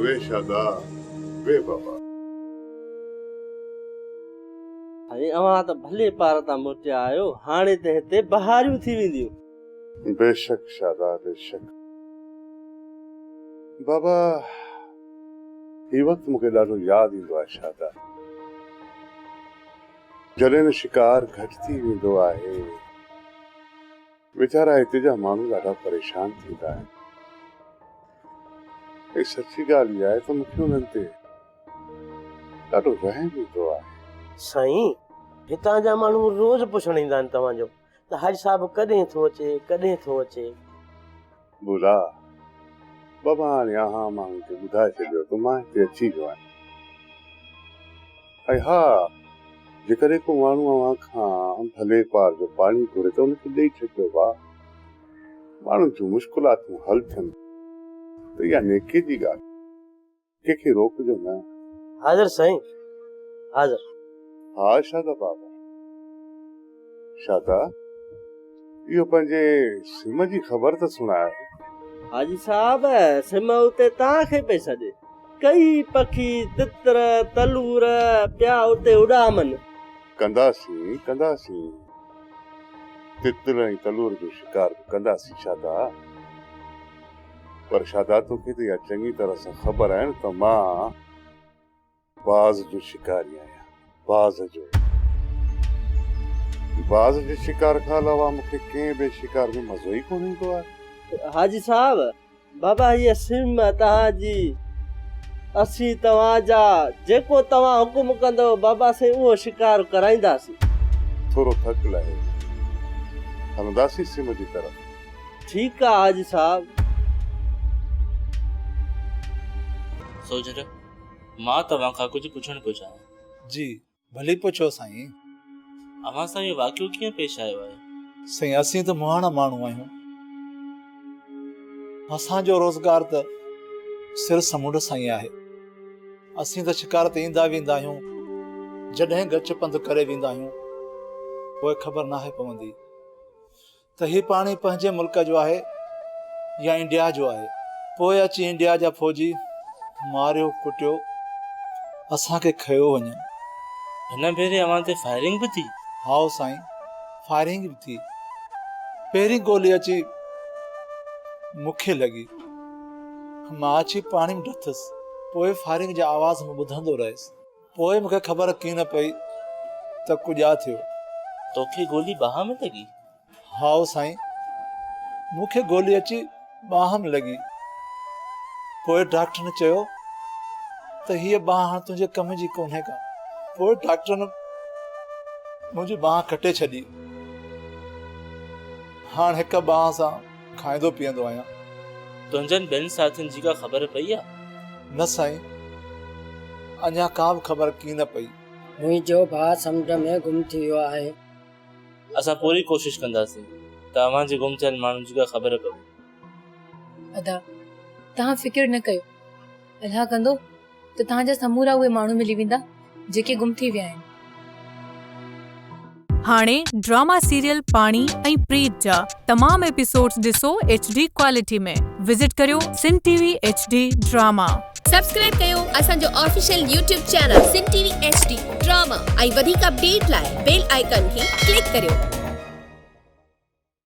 वे शादा वे बाबा अरे अवां त भले पार तां मोटिया आयो, हाणे त हिते बहारियूं थी वेंदियूं। बेशक शादा बेशक। बाबा ही वक्त मूंखे ॾाढो यादि ईंदो आहे शादा, जॾहिं न शिकार घटि थी वेंदो आहे, वीचारा हिते जा माण्हू ॾाढा परेशान थींदा आहिनि। ऐं सची ॻाल्हि इहा आहे त मूंखे उन्हनि ते ॾाढो रहम ईंदो आहे। साईं, हितां जा माण्हू रोज़ पुछण ईंदा आहिनि तव्हांजो त हाजी साहब कॾहिं थो अचे, कॾहिं थो अचे। बुला बाबा हाणे आहां माण्हुनि खे ॿुधाए छॾियो त मां हिते अची वियो आहियां। ऐं हा, जेकॾहिं को माण्हू अव्हां खां भले पार जो पाणी घुरे त उनखे ॾेई छॾियो। वाह, माण्हुनि जूं मुश्किलातूं हल थियनि त इहा नेकी जी ॻाल्हि, कंहिंखे रोकजो न। हाज़िर साईं, हाज़िर। हा शादा बाबा। शादा, इहो पंहिंजे सिम जी ख़बर त सुणाए। हाजी साहब, सिम उते तव्हांखे पई सॾे। कई पखी, तितर, तलूर पिया उते उॾामनि। कंदासीं कंदासीं, तितर ऐं तलूर जो शिकार कंदासीं शादा। पर शादा तोखे त इहा चङी तरह सां ख़बर आहे न त मां बाज़ जो शिकारी आहियां। बाज़ जे शिकार खां अलावा मूंखे कंहिं ॿिए शिकार में मज़ो ई कोन ईंदो आहे। हाजी साहब, बाबा हीअ सिम तव्हांजी, असीं तव्हांजा, जेको तव्हां हुकुम कंदो बाबा से उहो शिकार कराईंदासीं। थोरो थक लहे, हलंदासीं सिम जी तरफ़। ठीकु आहे हाजी साहब। सोजर, मां तव्हां खां कुझु पुछणु पियो चाहियां। जी भले पुछो साईं। अव्हां सां इहो वाक़ियो कीअं पेश आयो आहे? साईं, असीं त मुहाणा माण्हू आहियूं। असांजो रोज़गार त सिर समुंड सां ई आहे। असीं त शिकार ते ईंदा वेंदा आहियूं, जॾहिं गच पंधु करे वेंदा आहियूं पोइ ख़बर नाहे पवंदी त हीउ पाणी पंहिंजे मुल्क जो आहे या इंडिया जो आहे। पोइ अची इंडिया जा फौजी मारियो कुटियो असांखे खयो वञनि। हिन भेरे अव्हां ते फायरिंग बि थी? हा साईं, फायरिंग बि थी। पहिरीं गोली अची मूंखे लॻी, मां अची पाणी में डुथुसि। पोइ फायरिंग जी आवाज़ में ॿुधंदो रहियुसि। पोइ मूंखे ख़बर कीन पई त कुॼा थियो। तोखे गोली बाह में लॻी? हा साईं, मूंखे गोली अची बाह में लॻी। पोइ डॉक्टर ने चयो त हीअ बाह हाणे तुंहिंजे कम जी कोन्हे का। पोइ डॉक्टर ने मुंहिंजी बाह कटे छॾी। हाणे हिकु बाह सां खाईंदो पीअंदो आहियां। तुंहिंजनि ॿियनि साथियुनि जी का ख़बर पई आहे? न साईं, अञा का बि ख़बर कीन पई। मुंहिंजो भाउ समुंड में गुम थी वियो आहे। असां पूरी कोशिश कंदासीं त अव्हांजे गुम थियल माण्हुनि जी का ख़बर पवे। अदा, तव्हां फिक्र न कयो। अल्लाह कंदो त तव्हांजा समूरा उहे माण्हू मिली वेंदा जेके गुम थी विया आहिनि। हाणे ड्रामा सीरियल पाणी ऐं प्रीत जा तमाम एपिसोड्स ॾिसो HD क्वालिटी में। विजिट करियो सिन TV HD ड्रामा। सब्सक्राइब कयो असांजो ऑफिशियल YouTube चैनल सिन TV HD ड्रामा ऐं वधीक अपडेट लाइ बेल आइकन खे क्लिक करियो।